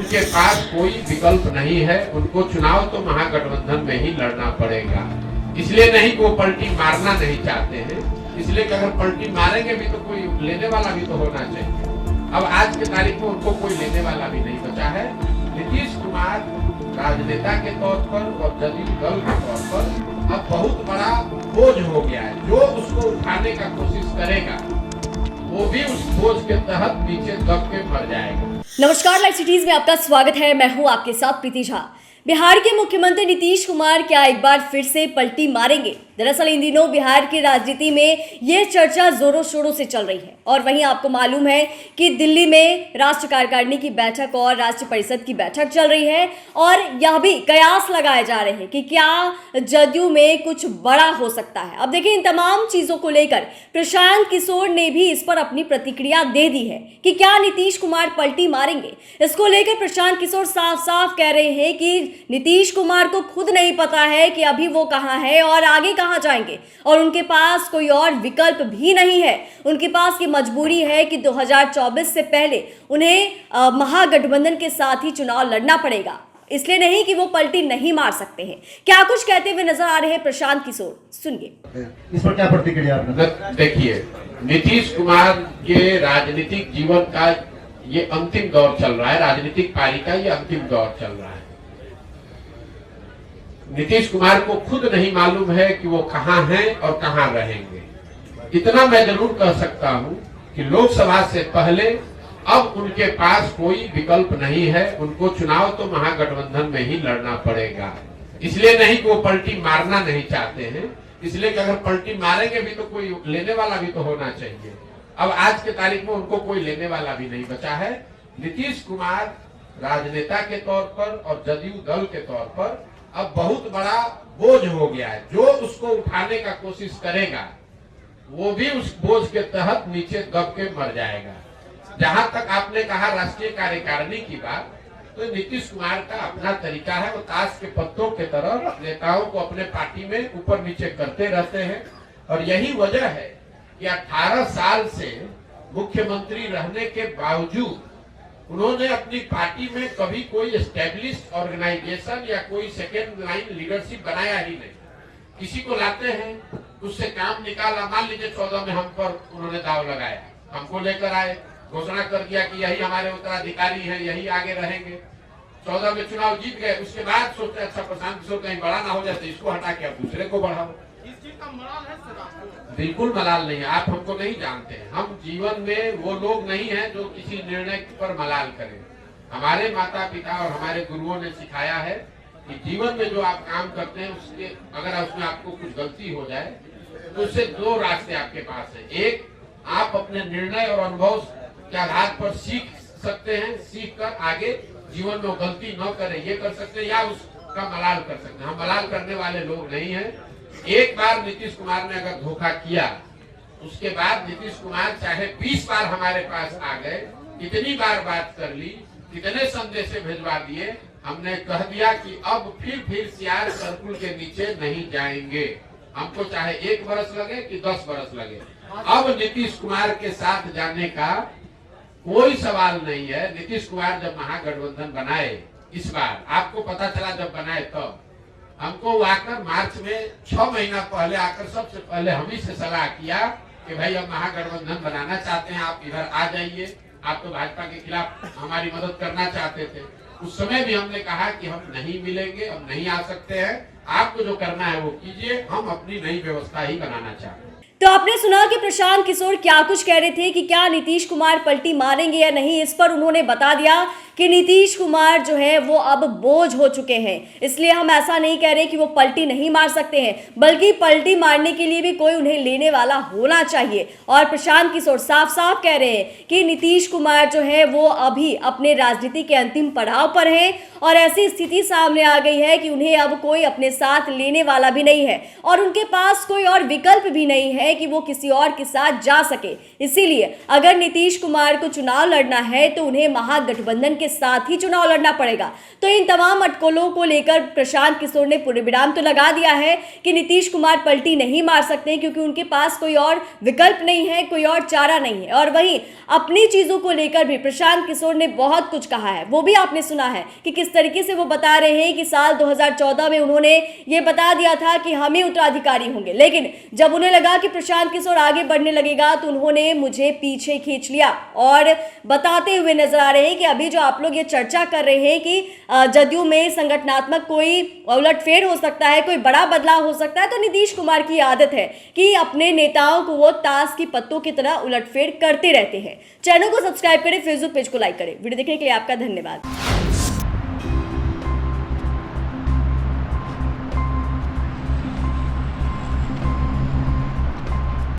उनके पास कोई विकल्प नहीं है, उनको चुनाव तो महागठबंधन में ही लड़ना पड़ेगा। इसलिए नहीं कि वो पलटी मारना नहीं चाहते हैं, इसलिए कि अगर पलटी मारेंगे भी तो कोई लेने वाला भी तो होना चाहिए। अब आज के तारीख में उनको कोई लेने वाला भी नहीं बचा है। नीतीश कुमार राजनेता के तौर पर और जदयू दल के तौर पर अब बहुत बड़ा बोझ हो गया है। जो उसको उठाने का कोशिश करेगा वो भी उस बोझ के तहत नीचे दब के मर जाएगा। नमस्कार, लाइव सिटीज में आपका स्वागत है। मैं हूं आपके साथ प्रीति झा। बिहार के मुख्यमंत्री नीतीश कुमार क्या एक बार फिर से पलटी मारेंगे? दरअसल इन दिनों बिहार की राजनीति में ये चर्चा जोरों शोरों से चल रही है और वहीं आपको मालूम है कि दिल्ली में राष्ट्रीय कार्यकारिणी की बैठक और राष्ट्रीय परिषद की बैठक चल रही है और यह भी कयास लगाए जा रहे हैं कि क्या जदयू में कुछ बड़ा हो सकता है। अब देखिए, इन तमाम चीजों को लेकर प्रशांत किशोर ने भी इस पर अपनी प्रतिक्रिया दे दी है कि क्या नीतीश कुमार पलटी मारेंगे। इसको लेकर प्रशांत किशोर साफ साफ कह रहे हैं कि नीतीश कुमार को खुद नहीं पता है कि अभी वो कहां है और आगे कहां जाएंगे, और उनके पास कोई और विकल्प भी नहीं है। उनके पास ये मजबूरी है कि 2024 से पहले उन्हें महागठबंधन के साथ ही चुनाव लड़ना पड़ेगा, इसलिए नहीं कि वो पलटी नहीं मार सकते हैं। क्या कुछ कहते हुए नजर आ रहे हैं प्रशांत किशोर, सुनिए। इस पर क्या प्रतिक्रिया आपने? देखिए, नीतीश कुमार के राजनीतिक जीवन का ये अंतिम दौर चल रहा है, राजनीतिक पारी का ये अंतिम दौर चल रहा है। नीतीश कुमार को खुद नहीं मालूम है कि वो कहां हैं और कहां रहेंगे। इतना मैं जरूर कह सकता हूं कि लोकसभा से पहले अब उनके पास कोई विकल्प नहीं है, उनको चुनाव तो महागठबंधन में ही लड़ना पड़ेगा। इसलिए नहीं कि वो पलटी मारना नहीं चाहते हैं, इसलिए कि अगर पलटी मारेंगे भी तो कोई लेने वाला भी तो होना चाहिए। अब आज के तारीख में उनको कोई लेने वाला भी नहीं बचा है। नीतीश कुमार राजनेता के तौर पर और जदयू दल के तौर पर अब बहुत बड़ा बोझ हो गया है। जो उसको उठाने का कोशिश करेगा वो भी उस बोझ के तहत नीचे दब के मर जाएगा। जहां तक आपने कहा राष्ट्रीय कार्यकारिणी की बात, तो नीतीश कुमार का अपना तरीका है, वो ताश के पत्तों के तरह नेताओं को अपने पार्टी में ऊपर नीचे करते रहते हैं। और यही वजह है कि 18 साल से मुख्यमंत्री रहने के बावजूद उन्होंने अपनी पार्टी में कभी कोई एस्टेब्लिश्ड ऑर्गेनाइजेशन या कोई सेकेंड लाइन लीडरशिप बनाया ही नहीं। किसी को लाते हैं, उससे काम निकाला। मान लीजिए 14 में हम पर उन्होंने दाव लगाया, हमको लेकर आए, घोषणा कर दिया कि यही हमारे उत्तराधिकारी हैं, यही आगे रहेंगे। 14 में चुनाव जीत गए, उसके बाद सोचते अच्छा प्रशांत किशोर कहीं बड़ा ना हो जाए तो इसको हटा के अब दूसरे को बढ़ाओ। इस चीज का मलाल है सर आपको? बिल्कुल मलाल नहीं है, आप हमको नहीं जानते हैं। हम जीवन में वो लोग नहीं हैं जो किसी निर्णय पर मलाल करें। हमारे माता पिता और हमारे गुरुओं ने सिखाया है कि जीवन में जो आप काम करते हैं उसके अगर उसमें आपको कुछ गलती हो जाए तो उससे दो रास्ते आपके पास है। एक, आप अपने निर्णय और अनुभव के आधार पर सीख सकते हैं, सीख कर आगे जीवन में गलती न करें ये कर सकते हैं, या उसका मलाल कर सकते हैं। हम मलाल करने वाले लोग नहीं हैं। एक बार नीतीश कुमार ने अगर धोखा किया, उसके बाद नीतीश कुमार चाहे 20 बार हमारे पास आ गए, कितनी बार बात कर ली, कितने संदेश भेजवा दिए, हमने कह दिया कि अब फिर सियार सर्कुल के नीचे नहीं जाएंगे। हमको चाहे 1 बरस लगे कि 10 बरस लगे, अब नीतीश कुमार के साथ जाने का कोई सवाल नहीं है। नीतीश कुमार जब महागठबंधन बनाए, इस बार आपको पता चला जब बनाए तब, हमको आकर मार्च में 6 महीना पहले आकर सबसे पहले हम ही से सलाह किया कि भाई अब महागठबंधन बनाना चाहते हैं, आप इधर आ जाइए। आप तो भाजपा के खिलाफ हमारी मदद करना चाहते थे। उस समय भी हमने कहा कि हम नहीं मिलेंगे, हम नहीं आ सकते हैं, आपको जो करना है वो कीजिए, हम अपनी नई व्यवस्था ही बनाना चाहते हैं। तो आपने सुना कि प्रशांत किशोर क्या कुछ कह रहे थे कि क्या नीतीश कुमार पलटी मारेंगे या नहीं। इस पर उन्होंने बता दिया कि नीतीश कुमार जो है वो अब बोझ हो चुके हैं, इसलिए हम ऐसा नहीं कह रहे कि वो पलटी नहीं मार सकते हैं, बल्कि पलटी मारने के लिए भी कोई उन्हें लेने वाला होना चाहिए। और प्रशांत किशोर साफ साफ कह रहे हैं कि नीतीश कुमार जो है वो अभी अपने राजनीति के अंतिम पड़ाव पर हैं और ऐसी स्थिति सामने आ गई है कि उन्हें अब कोई अपने साथ लेने वाला भी नहीं है और उनके पास कोई और विकल्प भी नहीं है कि वो किसी और के साथ जा सके। इसीलिए अगर नीतीश कुमार को चुनाव लड़ना है तो उन्हें महागठबंधन के के साथ ही चुनाव लड़ना पड़ेगा। तो इन तमाम अटकलों को लेकर प्रशांत किशोर ने पूर्ण विराम तो लगा दिया है कि नीतीश कुमार पलटी नहीं मार सकते, क्योंकि उनके पास कोई और विकल्प नहीं है, कोई और चारा नहीं है। और वहीं अपनी चीजों को लेकर भी प्रशांत किशोर ने बहुत कुछ कहा है। वो भी आपने सुना है कि किस तरीके से वो बता रहे हैं कि साल 2014 में उन्होंने ये बता दिया था कि हम ही उत्तराधिकारी होंगे, लेकिन जब उन्हें लगा कि प्रशांत किशोर आगे बढ़ने लगेगा तो उन्होंने मुझे पीछे खींच लिया और बताते हुए नजर आ रहे हैं कि अभी जो आप लोग ये चर्चा कर रहे हैं कि जदयू में संगठनात्मक कोई उलटफेर हो सकता है, कोई बड़ा बदलाव हो सकता है, तो नीतीश कुमार की आदत है कि अपने नेताओं को वो ताश की पत्तों की तरह उलटफेर करते रहते हैं। चैनल को सब्सक्राइब करें, फेसबुक पेज को लाइक करें। वीडियो देखने के लिए आपका धन्यवाद।